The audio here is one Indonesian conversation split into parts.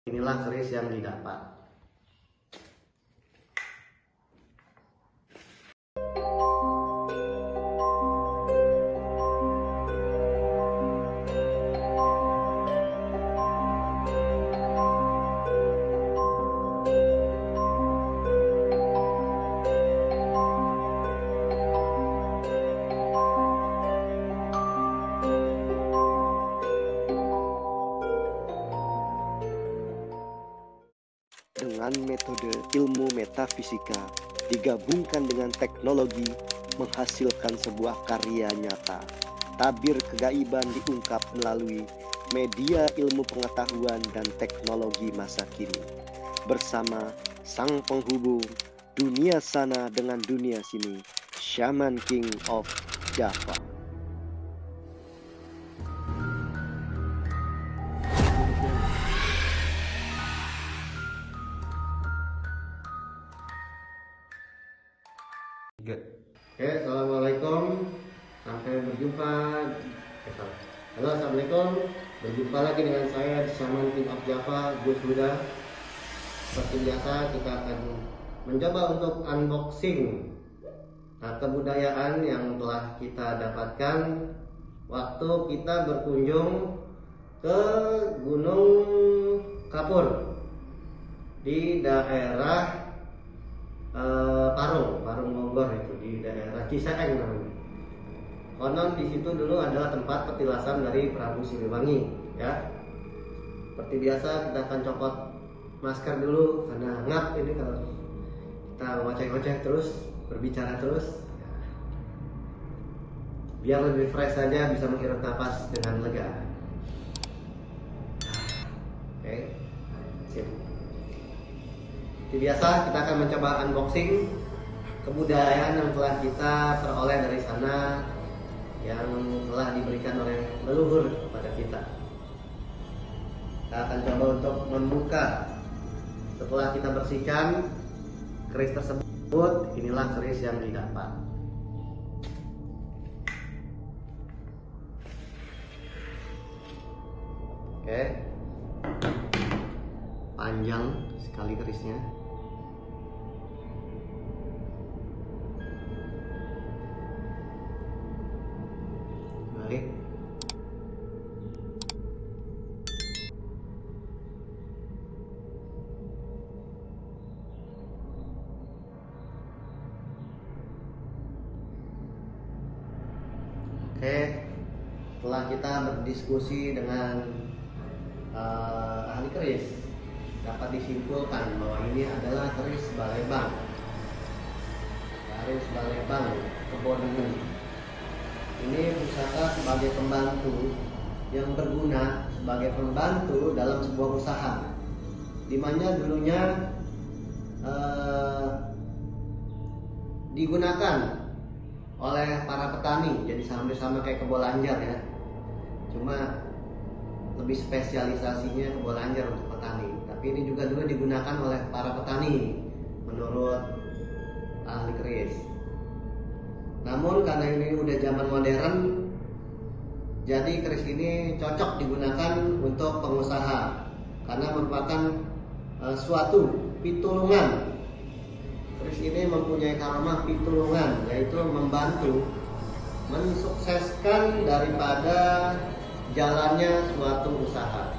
Inilah keris yang didapat. Dengan metode ilmu metafisika digabungkan dengan teknologi menghasilkan sebuah karya nyata. Tabir kegaiban diungkap melalui media ilmu pengetahuan dan teknologi masa kini. Bersama sang penghubung dunia sana dengan dunia sini, Shaman King of Java. Oke, assalamualaikum. Sampai berjumpa. Halo, assalamualaikum. Berjumpa lagi dengan saya di Shaman King of Java, Gus Huda. Seperti biasa kita akan mencoba untuk unboxing kebudayaan yang telah kita dapatkan waktu kita berkunjung ke Gunung Kapur di daerah Parung Bogor, itu di daerah Cisaeng namanya. Konon di situ dulu adalah tempat petilasan dari Prabu Siliwangi, ya. Seperti biasa kita akan copot masker dulu karena ngap ini kalau kita ngoceh-ngoceh terus, berbicara terus. Biar lebih fresh saja, bisa menghirup nafas dengan lega. Oke, sip. Seperti biasa kita akan mencoba unboxing kebudayaan yang telah kita peroleh dari sana, yang telah diberikan oleh leluhur kepada kita. Kita akan coba untuk membuka. Setelah kita bersihkan keris tersebut, inilah keris yang didapat. Oke, panjang sekali kerisnya. Balik. Oke, setelah kita berdiskusi dengan ahli keris, dapat disimpulkan bahwa ini adalah keris Balebang. Keris Balebang Kebodengan. Ini pusaka sebagai pembantu yang berguna sebagai pembantu dalam sebuah usaha, dimana dulunya digunakan oleh para petani, jadi sama kayak Kebolanjar ya, cuma lebih spesialisasinya Kebolanjar untuk petani. Tapi ini juga dulu digunakan oleh para petani menurut ahli keris. Namun karena ini udah zaman modern, jadi keris ini cocok digunakan untuk pengusaha karena merupakan suatu pitulungan. Keris ini mempunyai karomah pitulungan, yaitu membantu mensukseskan daripada jalannya suatu usaha.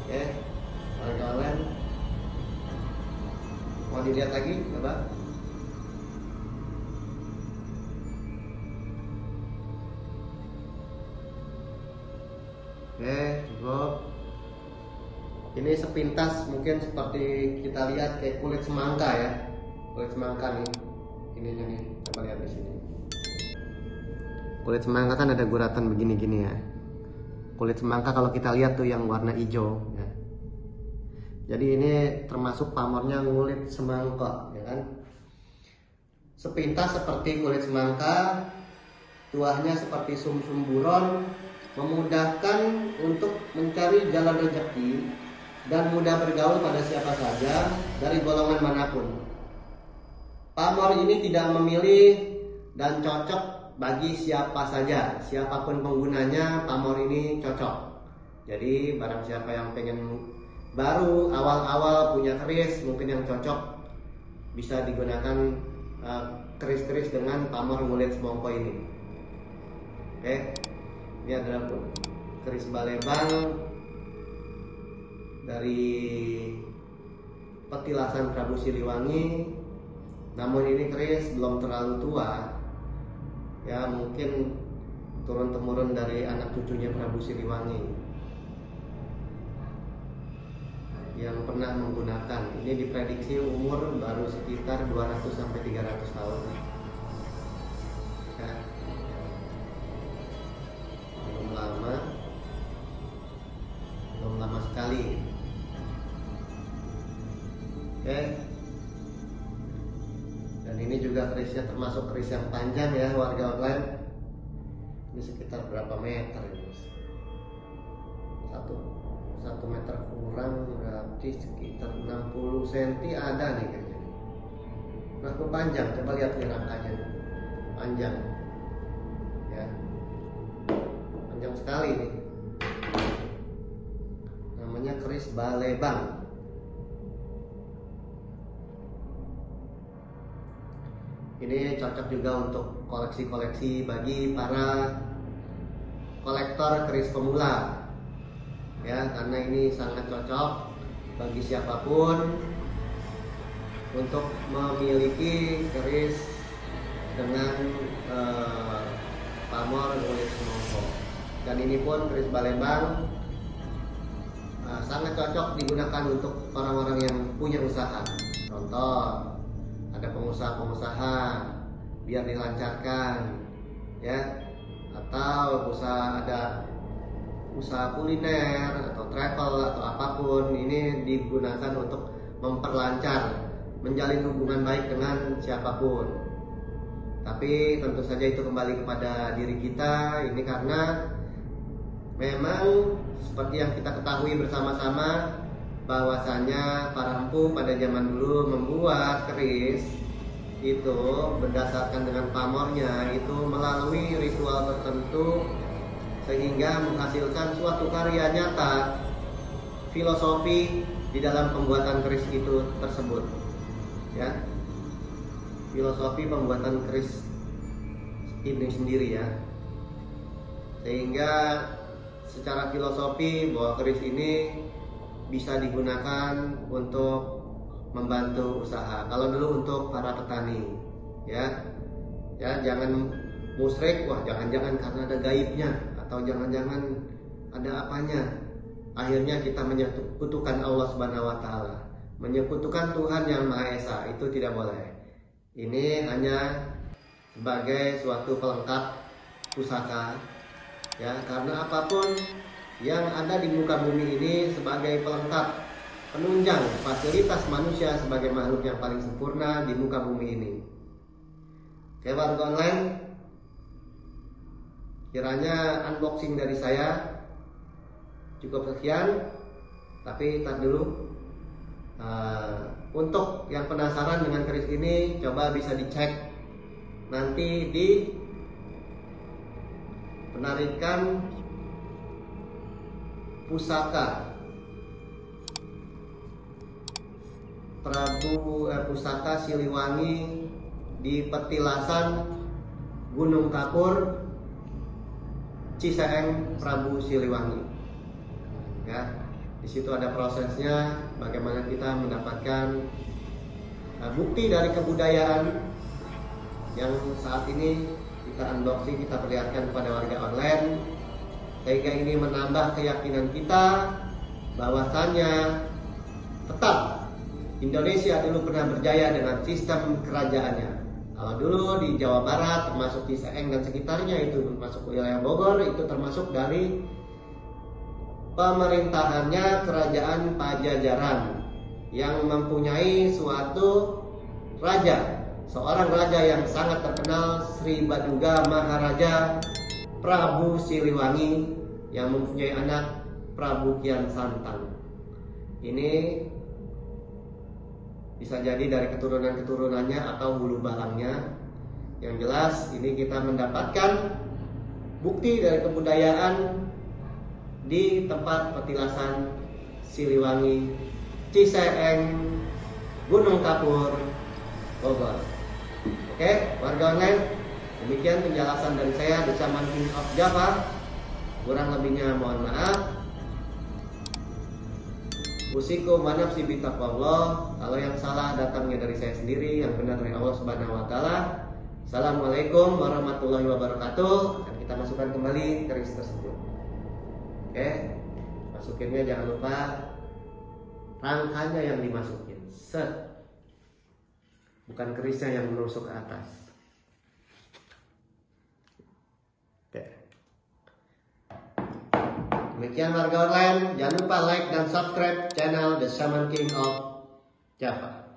Oke, kawan-kawan, mau dilihat lagi, coba. Oke, cukup. Ini sepintas mungkin seperti kita lihat kayak kulit semangka ya. Kulit semangka nih. Ininya nih, coba lihat di sini. Kulit semangka kan ada guratan begini-gini ya. Kulit semangka kalau kita lihat tuh yang warna hijau ya. Jadi ini termasuk pamornya ngulit semangka ya kan. Sepintas seperti kulit semangka, tuahnya seperti sumsum buron, memudahkan untuk mencari jalan rezeki dan mudah bergaul pada siapa saja dari golongan manapun. Pamor ini tidak memilih dan cocok bagi siapa saja, siapapun penggunanya pamor ini cocok. Jadi barang siapa yang pengen baru awal-awal punya keris, mungkin yang cocok bisa digunakan keris-keris dengan pamor ngulit semongko ini. Oke, ini adalah keris Balebang dari petilasan Prabu Siliwangi. Namun ini keris belum terlalu tua, ya mungkin turun temurun dari anak cucunya Prabu Siliwangi yang pernah menggunakan. Ini diprediksi umur baru sekitar 200 sampai 300 tahun. Ya. Belum lama sekali. Oke. Dan ini juga kerisnya termasuk keris yang panjang ya warga online. Ini sekitar berapa meter ini? 1 meter kurang, berarti sekitar 60 cm ada nih kayaknya. Nah, panjang, coba lihat nih rangkanya, panjang, ya, panjang sekali nih. Namanya keris Balebang. Ini cocok juga untuk koleksi-koleksi bagi para kolektor keris pemula. Ya, karena ini sangat cocok bagi siapapun untuk memiliki keris dengan pamor ngulit semongko. Dan ini pun keris Balebang sangat cocok digunakan untuk orang-orang yang punya usaha. Contoh, ada pengusaha-pengusaha biar dilancarkan, ya, atau ada usaha kuliner atau travel atau apapun, ini digunakan untuk memperlancar, menjalin hubungan baik dengan siapapun. Tapi tentu saja itu kembali kepada diri kita. Ini karena memang seperti yang kita ketahui bersama-sama bahwasanya para empu pada zaman dulu membuat keris itu berdasarkan dengan pamornya itu melalui ritual tertentu, sehingga menghasilkan suatu karya nyata, filosofi di dalam pembuatan keris itu tersebut, ya, filosofi pembuatan keris ini sendiri, ya, sehingga secara filosofi bahwa keris ini bisa digunakan untuk membantu usaha. Kalau dulu untuk para petani, ya jangan musyrik, wah jangan-jangan karena ada gaibnya, atau jangan-jangan ada apanya, akhirnya kita menyekutukan Allah Subhanahu wa taala, menyekutukan Tuhan yang Maha Esa. Itu tidak boleh. Ini hanya sebagai suatu pelengkap pusaka, ya, karena apapun yang ada di muka bumi ini sebagai pelengkap, penunjang fasilitas manusia sebagai makhluk yang paling sempurna di muka bumi ini. Oke, warga online, kiranya unboxing dari saya cukup sekian, tapi tar dulu. Untuk yang penasaran dengan keris ini, coba bisa dicek nanti di penarikan pusaka pusaka Siliwangi di petilasan Gunung Kapur, Ciseeng, Prabu Siliwangi. Ya, di situ ada prosesnya bagaimana kita mendapatkan bukti dari kebudayaan yang saat ini kita unboxing, kita perlihatkan kepada warga online, sehingga ini menambah keyakinan kita bahwasanya tetap Indonesia dulu pernah berjaya dengan sistem kerajaannya. Kalau dulu di Jawa Barat, termasuk di Ciseeng dan sekitarnya, itu termasuk wilayah Bogor, itu termasuk dari pemerintahannya Kerajaan Pajajaran yang mempunyai suatu raja, seorang raja yang sangat terkenal, Sri Baduga Maharaja Prabu Siliwangi, yang mempunyai anak Prabu Kian Santang. Ini bisa jadi dari keturunan-keturunannya atau hulu balangnya. Yang jelas ini kita mendapatkan bukti dari kebudayaan di tempat petilasan Siliwangi, Ciseeng, Gunung Kapur, Bogor. Oke, warga online, demikian penjelasan dari saya, The Shaman King of Java. Kurang lebihnya mohon maaf. Usikum wa nafsi bitaqwallah. Kalau yang salah datangnya dari saya sendiri, yang benar dari Allah Subhanahu wa taala. Assalamualaikum warahmatullahi wabarakatuh. Dan kita masukkan kembali keris tersebut. Oke. Masukinnya jangan lupa rangkanya yang dimasukin. Set. Bukan kerisnya yang menusuk ke atas. Oke. Demikian warga online, jangan lupa like dan subscribe channel The Shaman King of Java.